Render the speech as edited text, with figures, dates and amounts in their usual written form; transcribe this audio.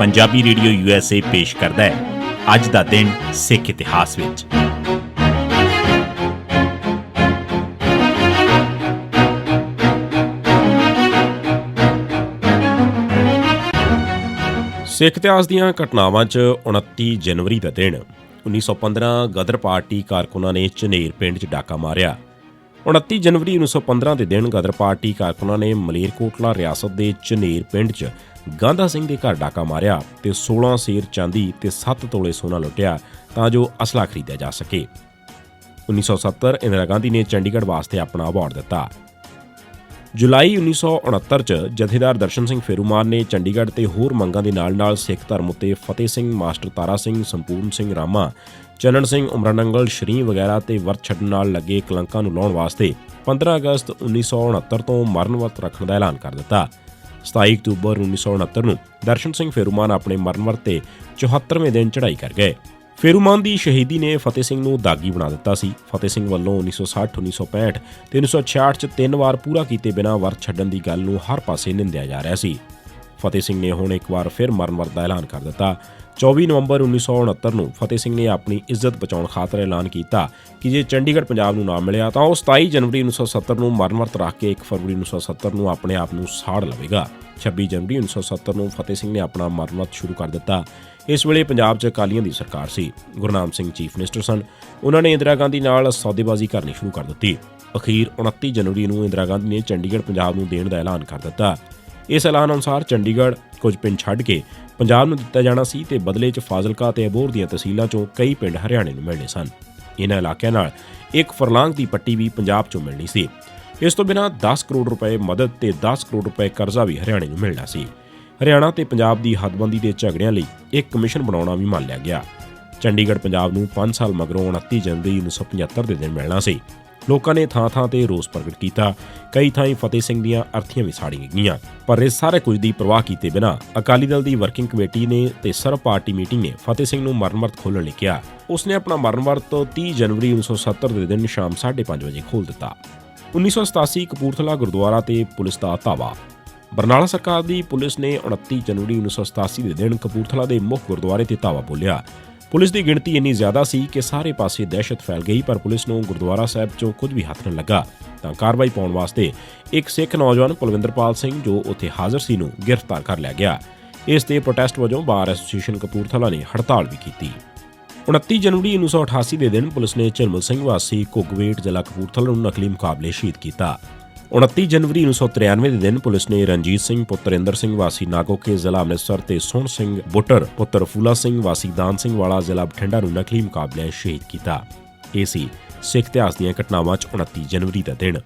Punjabi radio USA पेश करता है अज दा दिन सिख इतिहास विच। सिख इतिहास दीआं घटनावां च 29 जनवरी का दिन 1915 गदर पार्टी कारकुनां ने झनेर पिंड च डाका मारिया। 29 जनवरी 1915 के दिन गदर पार्टी कारकुनां ने मलेरकोटला रियासत के झनेर पिंड च गांधा सिंह के घर डाका मारिया ते 16 सेर चांदी ते 7 तोले सोना लुटिया तां जो असला खरीदा जा सके। 1970 इंदिरा गांधी ने चंडीगढ़ वास्ते अपना अवार्ड दिता। जुलाई 1969 च जथेदार दर्शन सिंह फेरूमान ने चंडीगढ़ ते होर मंगां दे नाल-नाल सिख धर्म उत्ते फतेह सिंह, मास्टर तारा सिंह, संपूर्ण सिंह रामा, चनन सिंह, उमरा नंगल, शरीं वगैरह ते वर्त छड्डण नाल लगे कलंकां नूं लाउण वास्ते 15 अगस्त 1969 तो मरण वर्त रखण दा ऐलान कर दिता। 27 अक्तूबर 1969 नूं दर्शन सिंह फेरूमान अपने मरण वर्त ते 74वें दिन चढ़ाई कर गए। फेरूमान की शहीदी ने फतेह सिंह नूं दागी बना दिता सी। फतेह सिंह वल्लों 1960, 1965 ते 1966 च 3 वार पूरा कीते बिना वर्त छड्डण की गल नूं हर पासे निंदिया जा रहा सी। फतेह सिंह ने हुण एक बार फिर मरण वर्त का ऐलान कर दिता। 24 नवंबर 1969 नूं फतेह सिंह ने अपनी इज्जत बचाउण खातर ऐलान किया कि जे चंडीगढ़ पंजाब नूं ना मिलिया तां ओह 27 जनवरी 1970 नूं मरण वर्त रख के 1 फरवरी 1970 नूं अपने आप नूं साड़ लवेगा। 26 जनवरी 1970 नूं फतेह सिंह ने अपना मरण वर्त शुरू कर दिता। इस वेले पंजाब च अकालियां दी सरकार सी। गुरनाम सिंह चीफ मिनिस्टर सन। उन्होंने इंदिरा गांधी नाल सौदेबाजी करनी शुरू कर दी। अखीर 29 जनवरी नूं इंदिरा गांधी ने चंडीगढ़ पंजाब नूं देण दा ऐलान कर दिता। इस ऐलान अनुसार चंडीगढ़ कुछ पिंड छड्ड के पंजाब नूं दिता जाना सी ते बदले च फाजिलका ते अबोहर दीआं तहसीलां चों कई पिंड हरियाणे नूं मिलने सन। इन्हां इलाकिਆਂ नाल एक फरलांग की पट्टी भी पंजाब चों मिलनी सी। इस तो बिना 10 करोड़ रुपए मदद ते 10 करोड़ रुपए करजा भी हरियाणे नूं मिलना सी। हरियाणा ते पंजाब की हदबंदी के झगड़िਆਂ ਲਈ एक कमिशन बनाउणा भी ਮੰਨ लिया गया। चंडीगढ़ पंजाब नूं 5 साल मगरों 29 जनवरी 1975 के दिन मिलना सी। लोगों ने ਥਾਂ-ਥਾਂ ਤੇ रोस प्रगट किया। कई ਥਾਈਂ फतेह सिंह ਦੀਆਂ ਅਰਥੀਆਂ भी ਸਾੜੀਆਂ ਗਈਆਂ। पर इस सारे कुछ की परवाह किए बिना अकाली दल की वर्किंग कमेटी ने ते सर्व पार्टी मीटिंग ने फतेह सिंह नूं मरण वर्त खोलण लई किहा। उसने अपना मरण वर्त 30 जनवरी 1970 के दिन शाम 5:30 बजे खोल दिता। 1987 कपूरथला गुरुद्वारा ते पुलिस का धावा। बरनाला सरकार की पुलिस ने 29 जनवरी 1987 के दिन कपूरथला के मुख्य गुरुद्वारे ते धावा बोलिया। पुलिस की गिणती इन्नी ज़्यादा सी कि सारे पासे दहशत फैल गई, पर पुलिस नूं गुरुद्वारा साहब चों कुछ भी हथ न लगा तां कार्रवाई पाउण वास्ते एक सिख नौजवान कुलविंदरपाल सिंह जो उत्थे हाज़र सी नूं गिरफ्तार कर लिया गया। इस ते प्रोटेस्ट वजों बार एसोसीएशन कपूरथला ने हड़ताल भी की। 29 जनवरी 1988 के दिन पुलिस ने झरमल सिंह वासी घुगवेट जिला कपूरथला नूं नकली मुकाबले शहीद किया। 29 जनवरी 1993 के दिन पुलिस ने रणजीत सिंह पुत्र इंदर सिंह वासी नागोके जिला अमृतसर ते सुण सिंह बुटर पुत्र फूला सिंह वासी दान सिंह वाला जिला बठिंडा नूं नकली मुकाबले शहीद किया। ये सी सिख इतिहास दीआं घटनावां 29 जनवरी का दिन।